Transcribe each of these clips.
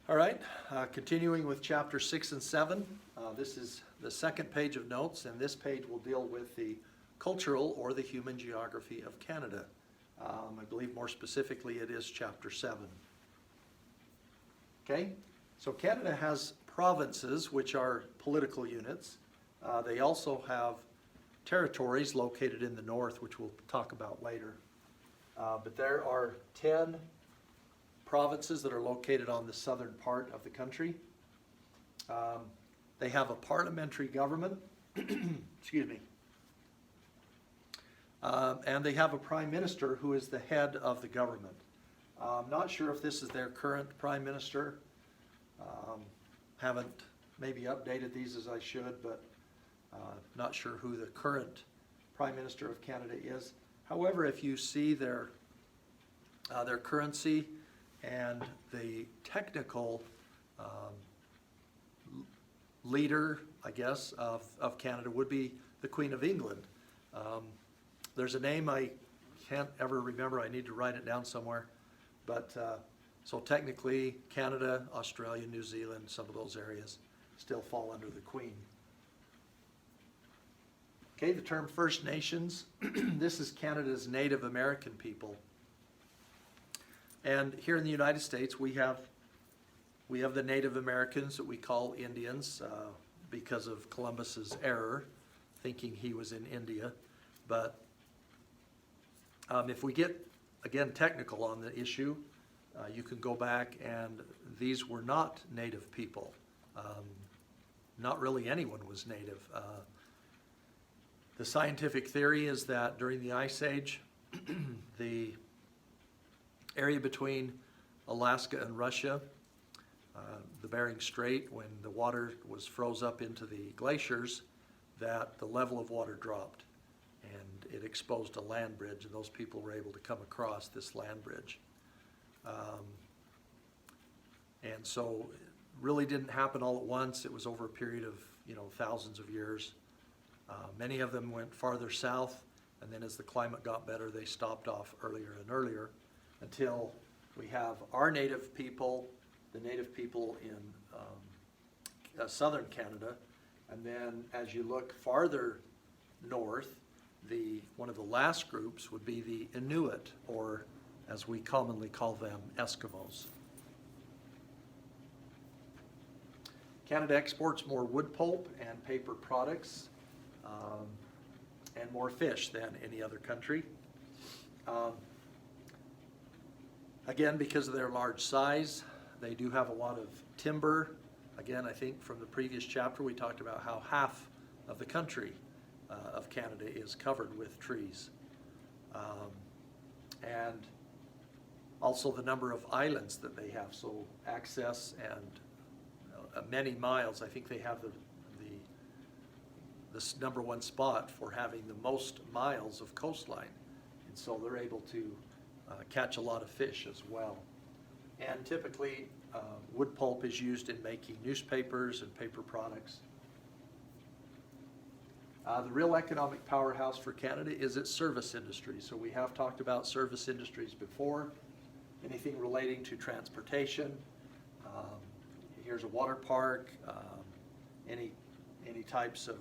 All right, continuing with chapter 6 and 7. This is the second page of notes, and this page will deal with the cultural or the human geography of Canada. I believe more specifically it is chapter 7. Okay, so Canada has provinces, which are political units. They also have territories located in the north, which we'll talk about later. But there are 10 provinces that are located on the southern part of the country. They have a parliamentary government, excuse me, and they have a prime minister who is the head of the government. I'm not sure if this is their current prime minister. Haven't maybe updated these as I should, but not sure who the current prime minister of Canada is. However, if you see their currency and the technical leader, I guess, of Canada would be the Queen of England. There's a name I can't ever remember. I need to write it down somewhere. But so technically, Canada, Australia, New Zealand, some of those areas still fall under the Queen. Okay, the term First Nations. This is Canada's Native American people. And here in the United States, we have the Native Americans that we call Indians because of Columbus's error, thinking he was in India. But if we get, again, technical on the issue, you can go back and these were not Native people. Not really anyone was Native. The scientific theory is that during the Ice Age, the area between Alaska and Russia, the Bering Strait, when the water was froze up into the glaciers, that the level of water dropped and it exposed a land bridge, and those people were able to come across this land bridge. And so it really didn't happen all at once. It was over a period of thousands of years. Many of them went farther south, and then as the climate got better, they stopped off earlier and earlier until we have our native people, the native people in southern Canada, and then as you look farther north, one of the last groups would be the Inuit, or as we commonly call them, Eskimos. Canada exports more wood pulp and paper products and more fish than any other country. Again, because of their large size, they do have a lot of timber. Again, I think from the previous chapter we talked about how half of the country of Canada is covered with trees. And also the number of islands that they have, so access and many miles. I think they have this number one spot for having the most miles of coastline, and so they're able to catch a lot of fish as well. And typically wood pulp is used in making newspapers and paper products. The real economic powerhouse for Canada is its service industry. So we have talked about service industries before. Anything relating to transportation. Here's a water park. Any types of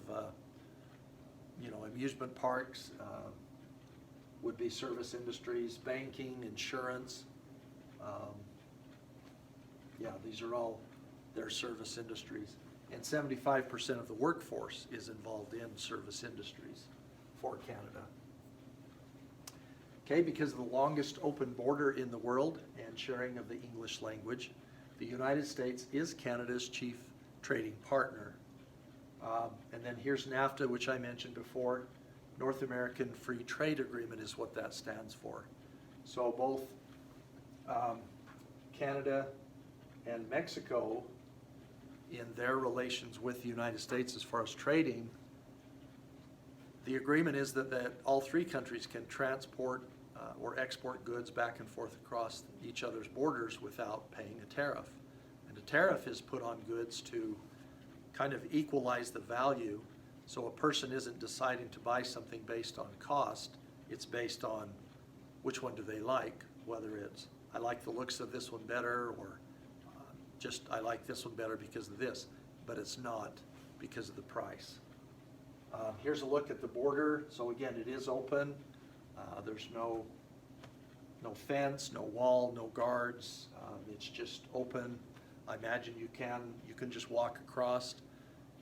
amusement parks would be service industries. Banking, insurance. These are all their service industries. And 75% of the workforce is involved in service industries for Canada. Okay, because of the longest open border in the world and sharing of the English language, the United States is Canada's chief trading partner. And then here's NAFTA, which I mentioned before. North American Free Trade Agreement is what that stands for. So both Canada and Mexico, in their relations with the United States as far as trading, the agreement is that all three countries can transport or export goods back and forth across each other's borders without paying a tariff. And a tariff is put on goods to kind of equalize the value, so a person isn't deciding to buy something based on cost. It's based on which one do they like, whether it's I like the looks of this one better, or just, I like this one better because of this, but it's not because of the price. Here's a look at the border. So again, it is open. There's no fence, no wall, no guards. It's just open. I imagine you can just walk across,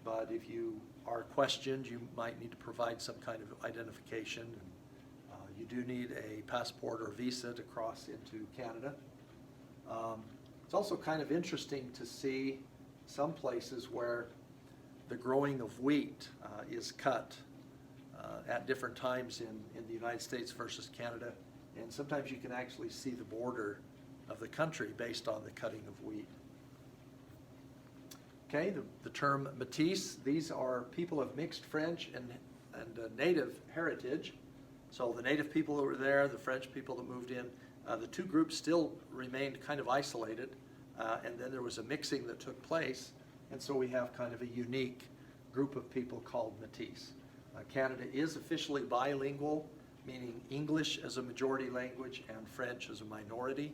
but if you are questioned, you might need to provide some kind of identification. You do need a passport or visa to cross into Canada. It's also kind of interesting to see some places where the growing of wheat is cut at different times in the United States versus Canada. And sometimes you can actually see the border of the country based on the cutting of wheat. Okay, the term Matisse, these are people of mixed French and native heritage. So the native people that were there, the French people that moved in, the two groups still remained kind of isolated, and then there was a mixing that took place, and so we have kind of a unique group of people called Matisse. Canada is officially bilingual, meaning English as a majority language and French as a minority.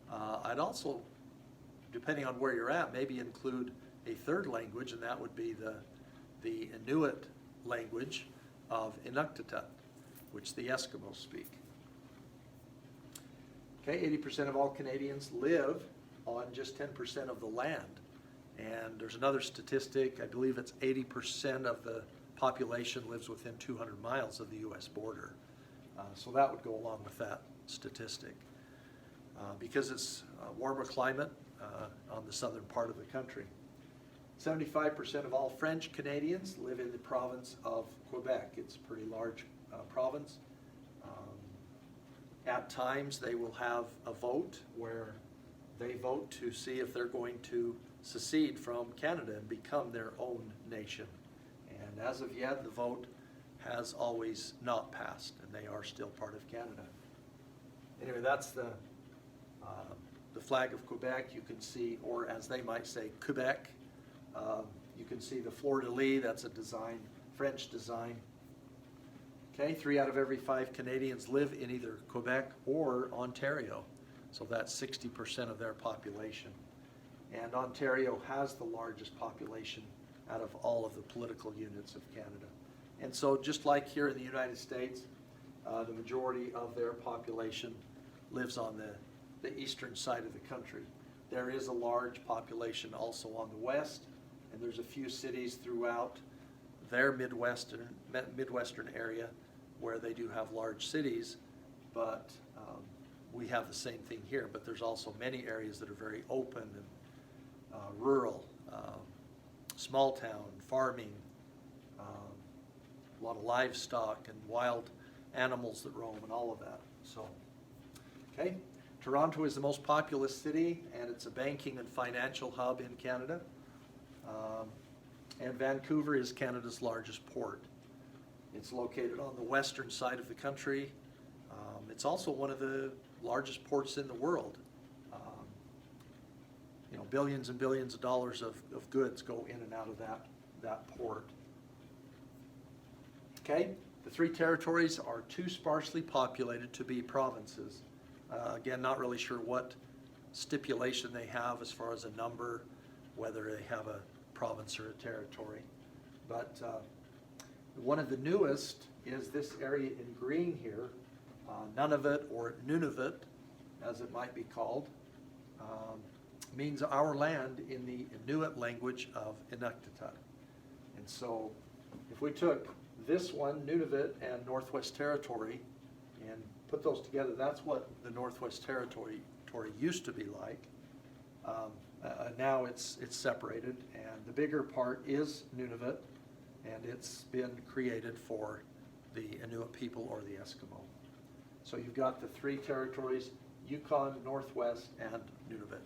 I'd also, depending on where you're at, maybe include a third language, and that would be the Inuit language of Inuktitut, which the Eskimos speak. Okay, 80% of all Canadians live on just 10% of the land. And there's another statistic, I believe it's 80% of the population lives within 200 miles of the US border. So that would go along with that statistic. Because it's a warmer climate on the southern part of the country. 75% of all French Canadians live in the province of Quebec. It's a pretty large province. At times they will have a vote where they vote to see if they're going to secede from Canada and become their own nation. And as of yet, the vote has always not passed, and they are still part of Canada. Anyway, that's the flag of Quebec. You can see, or as they might say, Quebec. You can see the fleur-de-lis, that's a design, French design. Okay, 3 out of every 5 Canadians live in either Quebec or Ontario. So that's 60% of their population. And Ontario has the largest population out of all of the political units of Canada. And so just like here in the United States, the majority of their population lives on the eastern side of the country. There is a large population also on the west, and there's a few cities throughout their Midwestern area where they do have large cities, but we have the same thing here. But there's also many areas that are very open and rural, small town, farming, a lot of livestock and wild animals that roam and all of that. So, okay. Toronto is the most populous city, and it's a banking and financial hub in Canada. And Vancouver is Canada's largest port. It's located on the western side of the country. It's also one of the largest ports in the world. Billions and billions of dollars of goods go in and out of that port. Okay, the 3 territories are too sparsely populated to be provinces. Again, not really sure what stipulation they have as far as a number, whether they have a province or a territory. But one of the newest is this area in green here, Nunavut or Nunavut, as it might be called, means our land in the Inuit language of Inuktitut. And so if we took this one, Nunavut and Northwest Territory, and put those together, that's what the Northwest Territory used to be like. Now it's separated, and the bigger part is Nunavut, and it's been created for the Inuit people or the Eskimo. So you've got the 3 territories, Yukon, Northwest, and Nunavut.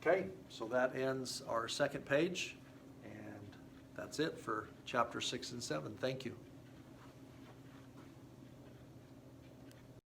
Okay, so that ends our second page, and that's it for chapter 6 and 7. Thank you.